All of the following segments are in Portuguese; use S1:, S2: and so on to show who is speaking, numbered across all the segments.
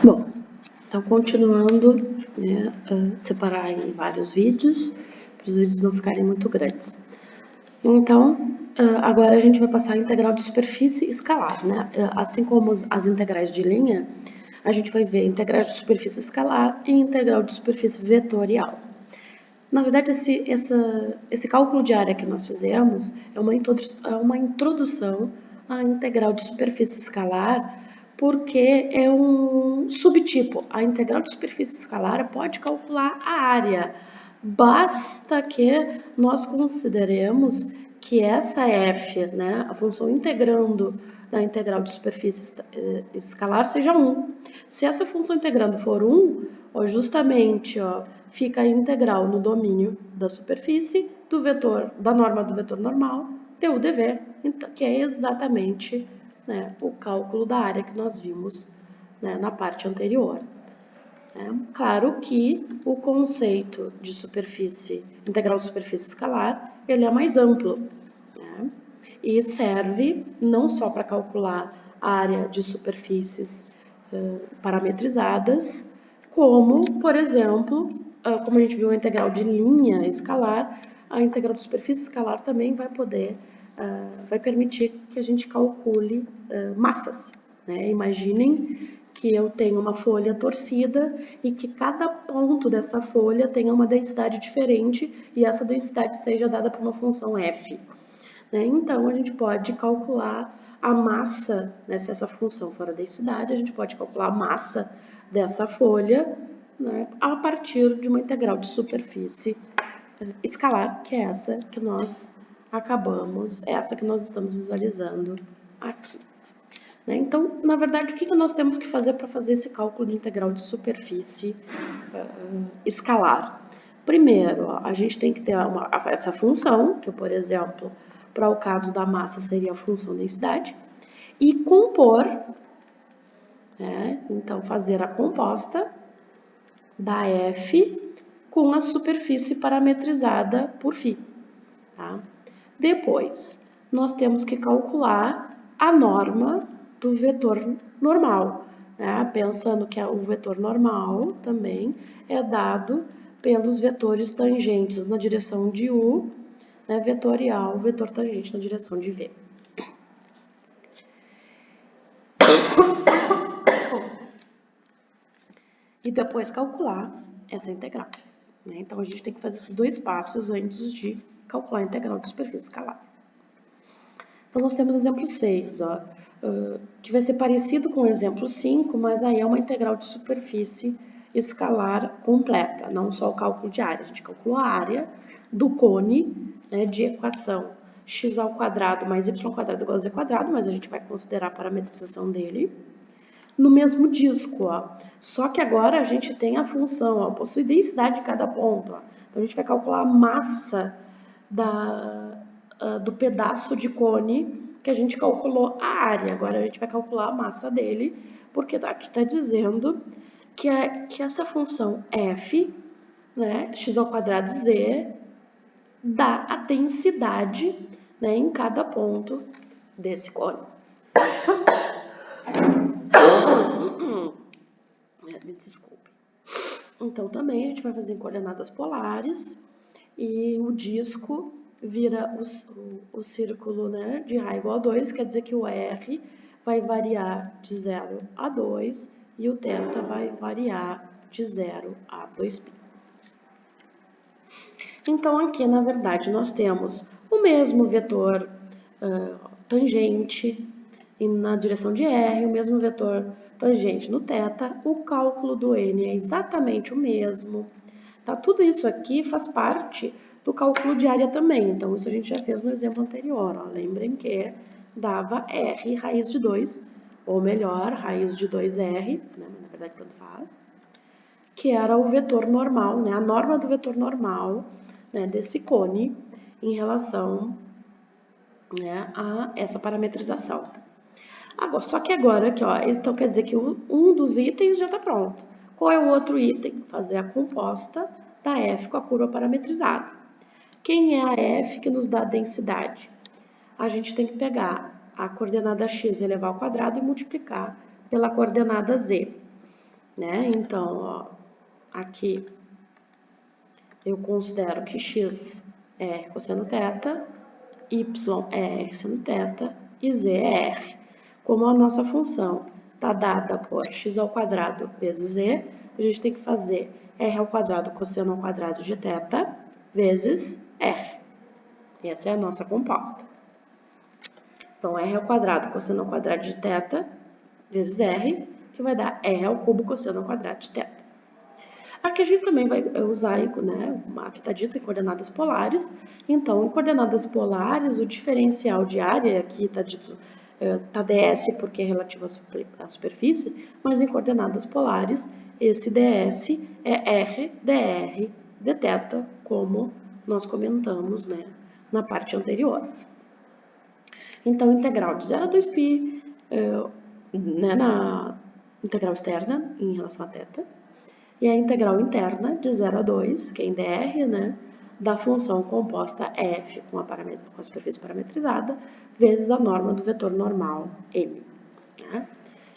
S1: Bom, então continuando, né, separar em vários vídeos, para os vídeos não ficarem muito grandes. Então, agora a gente vai passar a integral de superfície escalar, né? Assim como as integrais de linha, a gente vai ver integral de superfície escalar e integral de superfície vetorial. Na verdade, esse cálculo de área que nós fizemos é uma introdução à integral de superfície escalar, porque é um subtipo. A integral de superfície escalar pode calcular a área, basta que nós consideremos que essa f, né, a função integrando da integral de superfície escalar seja 1. Se essa função integrando for 1, justamente fica a integral no domínio da superfície do vetor, da norma do vetor normal, du dv, que é exatamente, né, o cálculo da área que nós vimos, né, na parte anterior. Claro que o conceito de superfície, integral de superfície escalar, ele é mais amplo, né? E serve não só para calcular a área de superfícies parametrizadas, como, por exemplo, como a gente viu a integral de linha escalar, a integral de superfície escalar também vai permitir que a gente calcule massas, né? Imaginem que eu tenho uma folha torcida e que cada ponto dessa folha tenha uma densidade diferente e essa densidade seja dada por uma função f. Né? Então, a gente pode calcular a massa, né? Se essa função for a densidade, a gente pode calcular a massa dessa folha, né? A partir de uma integral de superfície escalar, que é essa que nós estamos visualizando aqui. Então, na verdade, o que nós temos que fazer para fazer esse cálculo de integral de superfície escalar? Primeiro, a gente tem que ter essa função, que, por exemplo, para o caso da massa seria a função densidade, e compor, né? Então, fazer a composta da F com a superfície parametrizada por φ. Tá? Depois, nós temos que calcular a norma do vetor normal, né? Pensando que o vetor normal também é dado pelos vetores tangentes na direção de U, né? Vetorial, vetor tangente na direção de V. E depois calcular essa integral. Né? Então, a gente tem que fazer esses dois passos antes de calcular a integral de superfície escalar. Então, nós temos o exemplo 6, que vai ser parecido com o exemplo 5, mas aí é uma integral de superfície escalar completa, não só o cálculo de área. A gente calculou a área do cone, né, de equação x² mais y² igual a z², mas a gente vai considerar a parametrização dele no mesmo disco. Só que agora a gente tem a função, possui densidade de cada ponto. Então, a gente vai calcular a massa do pedaço de cone que a gente calculou a área. Agora a gente vai calcular a massa dele, porque aqui está dizendo que essa função f, né, x² z, dá a densidade, né, em cada ponto desse cone. Me desculpe. Então também a gente vai fazer em coordenadas polares e o disco vira o círculo, né, de ρ igual a 2, quer dizer que o R vai variar de 0 a 2 e o θ vai variar de 0 a 2π. Então, aqui, na verdade, nós temos o mesmo vetor tangente na direção de R, o mesmo vetor tangente no θ, o cálculo do N é exatamente o mesmo. Tá? Tudo isso aqui faz parte do cálculo de área também, então isso a gente já fez no exemplo anterior. Lembrem que dava R raiz de 2, ou melhor, raiz de 2R, né? Na verdade tanto faz, que era o vetor normal, né? A norma do vetor normal, né, desse cone em relação, né, a essa parametrização. Agora, só que agora, aqui, então quer dizer que um dos itens já está pronto. Qual é o outro item? Fazer a composta da F com a curva parametrizada. Quem é a F que nos dá a densidade? A gente tem que pegar a coordenada x elevado ao quadrado e multiplicar pela coordenada z. né? Então, ó, aqui eu considero que x é cosseno θ, y é r seno θ e z é r. Como a nossa função está dada por x² vezes z, a gente tem que fazer r² cosseno ao quadrado de θ vezes r. Essa é a nossa composta. Então, r² cosseno ao quadrado de θ vezes r, que vai dar r³ cosseno ao quadrado de θ. Aqui a gente também vai usar, né, aqui está dito em coordenadas polares. Então, em coordenadas polares, o diferencial de área, aqui está dito, está ds porque é relativo à superfície, mas em coordenadas polares, esse ds é r dr dθ, como nós comentamos, né, na parte anterior. Então, integral de 0 a 2π, né, na integral externa em relação a θ, e a integral interna de 0 a 2, que é em dr, né, da função composta f com a superfície parametrizada, vezes a norma do vetor normal m. Né?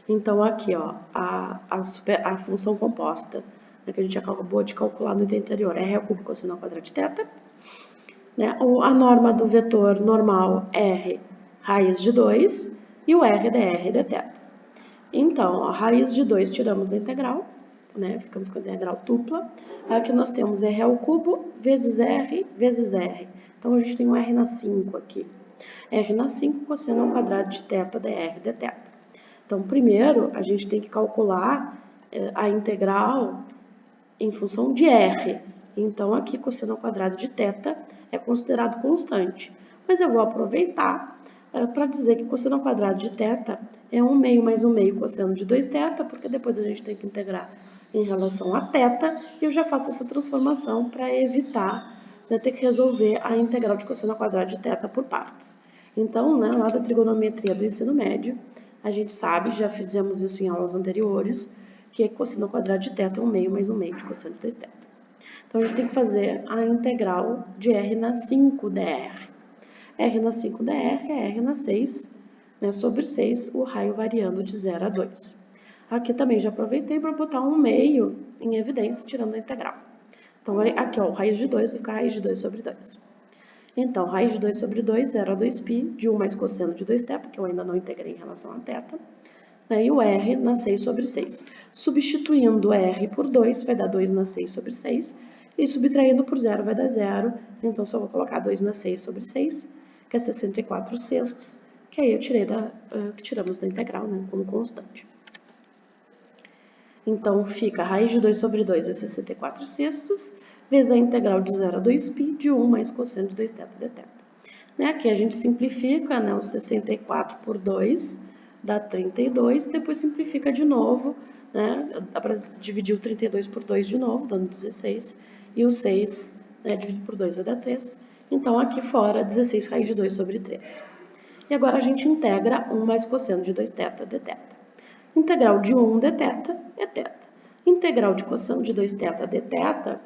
S1: Então, aqui, ó, a função composta, né, que a gente acabou de calcular no item anterior, é r³ cosseno ao quadrado de θ. Né? A norma do vetor normal r raiz de 2 e o r dr dθ. Então, a raiz de 2 tiramos da integral, né? Ficamos com a integral dupla. Aqui nós temos r ao cubo vezes r vezes r. Então, a gente tem um r na 5 aqui. R na 5 cosseno ao quadrado de θ dr dθ. Então, primeiro, a gente tem que calcular a integral em função de r. Então, aqui, cosseno ao quadrado de θ é considerado constante. Mas eu vou aproveitar para dizer que cosseno ao quadrado de θ é 1 meio mais 1 meio cosseno de 2θ, porque depois a gente tem que integrar em relação a θ, e eu já faço essa transformação para evitar ter que resolver a integral de cosseno ao quadrado de θ por partes. Então, né, lá da trigonometria do ensino médio, a gente sabe, já fizemos isso em aulas anteriores, que cosseno ao quadrado de θ é 1 meio mais 1 meio de cosseno de 2θ. Então, a gente tem que fazer a integral de r na 5 dr. R na 5 dr é R na 6, né, sobre 6, o raio variando de 0 a 2. Aqui também já aproveitei para botar 1 meio em evidência, tirando a integral. Então, aqui, ó, o raiz de 2 vai ficar raiz de 2 sobre 2. Então, raiz de 2 sobre 2, 0 a 2π, de 1 mais cosseno de 2θ, porque eu ainda não integrei em relação a θ, né, e o r na 6 sobre 6. Substituindo r por 2, vai dar 2 na 6 sobre 6, e subtraindo por 0 vai dar 0, então só vou colocar 2 na 6 sobre 6, que é 64 sextos, que aí eu tirei que tiramos da integral, né, como constante. Então, fica raiz de 2 sobre 2 é 64 sextos, vezes a integral de 0 a 2π de 1 mais cosseno de 2θ dθ. Né, aqui a gente simplifica, né, o 64 por 2 dá 32, depois simplifica de novo, né, dá para dividir o 32 por 2 de novo, dando 16, e o 6, né, dividido por 2 vai dar 3. Então, aqui fora, 16 raiz de 2 sobre 3. E agora a gente integra 1 mais cosseno de 2θ dθ. Integral de 1 dθ é θ. Integral de cosseno de 2θ dθ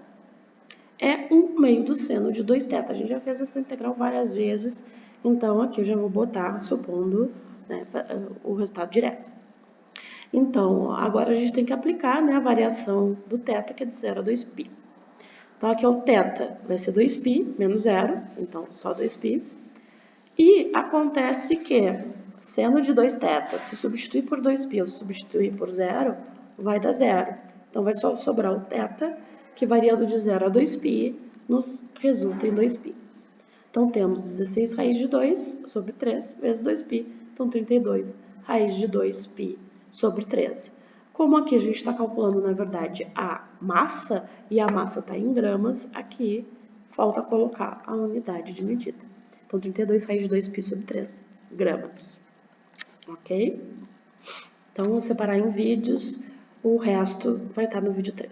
S1: é 1 meio do seno de 2θ. A gente já fez essa integral várias vezes, então aqui eu já vou botar, supondo, né, o resultado direto. Então, agora a gente tem que aplicar, né, a variação do θ, que é de 0 a 2π. Então, aqui é o θ, vai ser 2π menos 0, então só 2π. E acontece que seno de 2θ, se substituir por 2π ou se substituir por 0, vai dar 0. Então, vai só sobrar o θ, que variando de 0 a 2π, nos resulta em 2π. Então, temos 16 raiz de 2 sobre 3 vezes 2π. Então, 32 raiz de 2π sobre 3. Como aqui a gente está calculando, na verdade, a massa, e a massa está em gramas, aqui falta colocar a unidade de medida. Então, 32 raiz de 2π sobre 3 gramas. Ok? Então, vou separar em vídeos, o resto vai estar no vídeo 3.